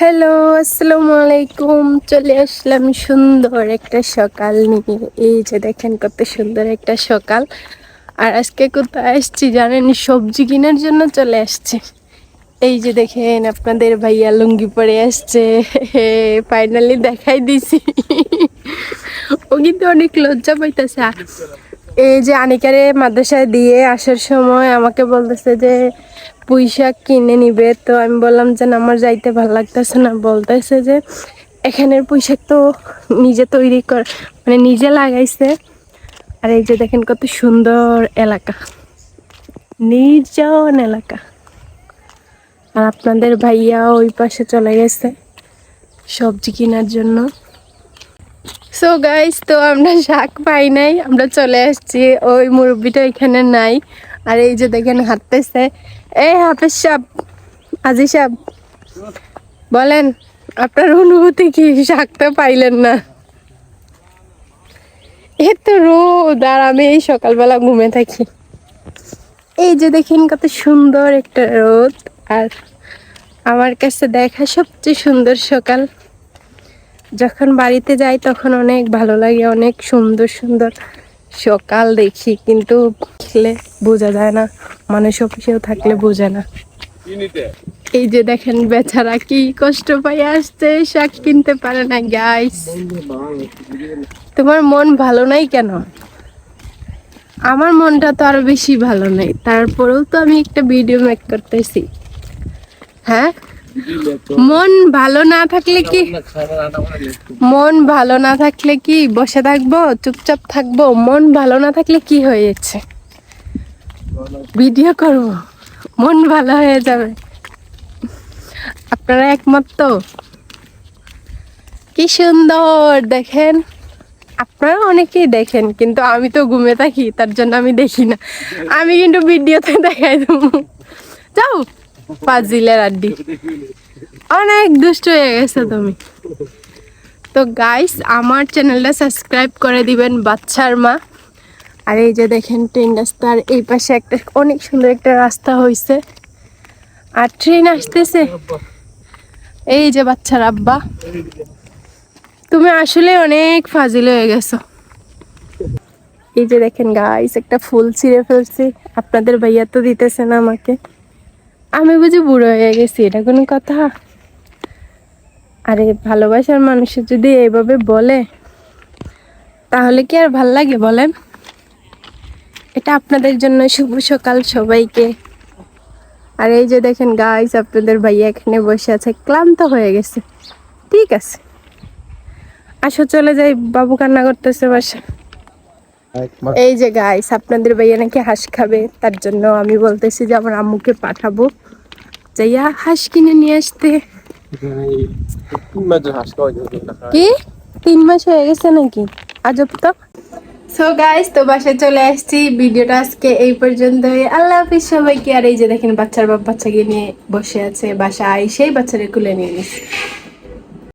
Hello, আসসালামু আলাইকুম। চলে আসলাম সুন্দর একটা সকাল নিয়ে। এই যে দেখেন কত সুন্দর একটা সকাল। আর আজকে কোথায় আসছি জানেন? সবজি কেনার জন্য চলে আসছে। এই যে দেখেন আপনাদের ভাইয়া লুঙ্গি পরে আসছে। ফাইনালি দেখাই দিছি। ও কিন্তু অনেক লজ্জা পাইতেছে। এই যে আনিকারে মাদ্রাসায় দিয়ে আসার সময় আমাকে বলতেছে যে পুঁই শাক কিনে নিবে। তো আমি বললাম যে না, আমার যাইতে ভালো লাগতেছে না। বলতেছে যে এখানের পুঁই শাক তো নিজে তৈরি কর, মানে নিজে লাগাইছে। আর এই যে দেখেন কত সুন্দর এলাকা, নির্জন এলাকা। আর আপনাদের ভাইয়া ওই পাশে চলে গেছে সবজি কেনার জন্য। সো গাইস, তো আমরা শাক পাই নাই, আমরা চলে আসছি। ওই মুরব্বিটা এখানে নাই। আর এই যে দেখেন হাঁটতেছে। এই হাফেজ সাহেব, আজি সাহেব, বলেন আপনার অনুভূতি কি? শাকটা পাইলেন না? এ তো রোদ, আর আমি এই সকালবেলা ঘুমে থাকি। এই যে দেখেন কত সুন্দর একটা রোদ। আর আমার কাছে দেখা সবচেয়ে সুন্দর সকাল। যখন বাড়িতে যাই তখন অনেক ভালো লাগে, অনেক সুন্দর সুন্দর সকাল দেখি, কিন্তু দেখলে বোঝা যায় না, মানুষ অফিসেও থাকলে বোঝে না। এই যে দেখেন বেচারা কি কষ্ট পাই আসছে, শাক কিনতে পারে না। গাইস, তোমার মন ভালো নাই কেন? আমার মনটা তো আরো বেশি ভালো নাই, তারপরেও তো আমি একটা ভিডিও মেক করতেছি। হ্যাঁ, মন ভালো না থাকলে কি বসে থাকবো, চুপচাপ থাকবো? মন ভালো না থাকলে কি হয়েছে? ভিডিও করব, মন ভালো হয়ে যাবে। আপনারা একমত তো? কি সুন্দর দেখেন। আপনারা অনেকেই দেখেন, কিন্তু আমি তো ঘুমে থাকি, তার জন্য আমি দেখি না। আমি কিন্তু ভিডিওতে দেখাই দেবো। যাও পাজিলের আড্ডি, অনেক দুষ্ট হয়ে গেছে তুমি। তো গাইস, আমার চ্যানেলটা সাবস্ক্রাইব করে দিবেন, বাচ্চার মা। আর এই যে দেখেন ট্রেন রাস্তার এই পাশে একটা অনেক সুন্দর একটা রাস্তা হয়েছে। আর ট্রেন আসতেছে। এই যে বাচ্চার আব্বা, তুমি আসলে অনেক ফাজিল হয়ে গেছো। এই যে দেখেন গাইস, একটা ফুল ছিঁড়ে ফেলছি। আপনাদের ভাইয়া তো দিতেছে না আমাকে। আমি বুঝি বুড়ো হয়ে গেছি? এটা কোনো কথা? আরে ভালোবাসার মানুষের যদি এইভাবে বলে, তাহলে কি আর ভাল লাগে বলেন? এটা আপনাদের জন্য শুভ সকাল সবাইকে। আর এই যে দেখেন গাইস, আপনাদের ভাইয়া এখানে বসে আছে, ক্লান্ত হয়ে গেছে। ঠিক আছে, আসো চলে যাই, বাবু কান্না করতেছে বাসা। এই যে গাইস, আপনাদের ভাইয়া নাকি হাঁস খাবে, তার জন্য আমি বলতেছি যে আমার আম্মুকে পাঠাবো যাইয়া হাঁস কিনে নিয়ে আসতে। কি 3 মাস হয়ে গেছে নাকি? আজব তো। সো গাইস, তো বাসায় চলে আসছি। ভিডিওটা আজকে এই পর্যন্তই। আল্লাহ হাফিজ সবাইকে। আর এই যে দেখেন বাচ্চার বাচ্চাকে নিয়ে বসে আছে, বাসায় সেই বাচ্চারে কুলে নিয়ে নিচ্ছে।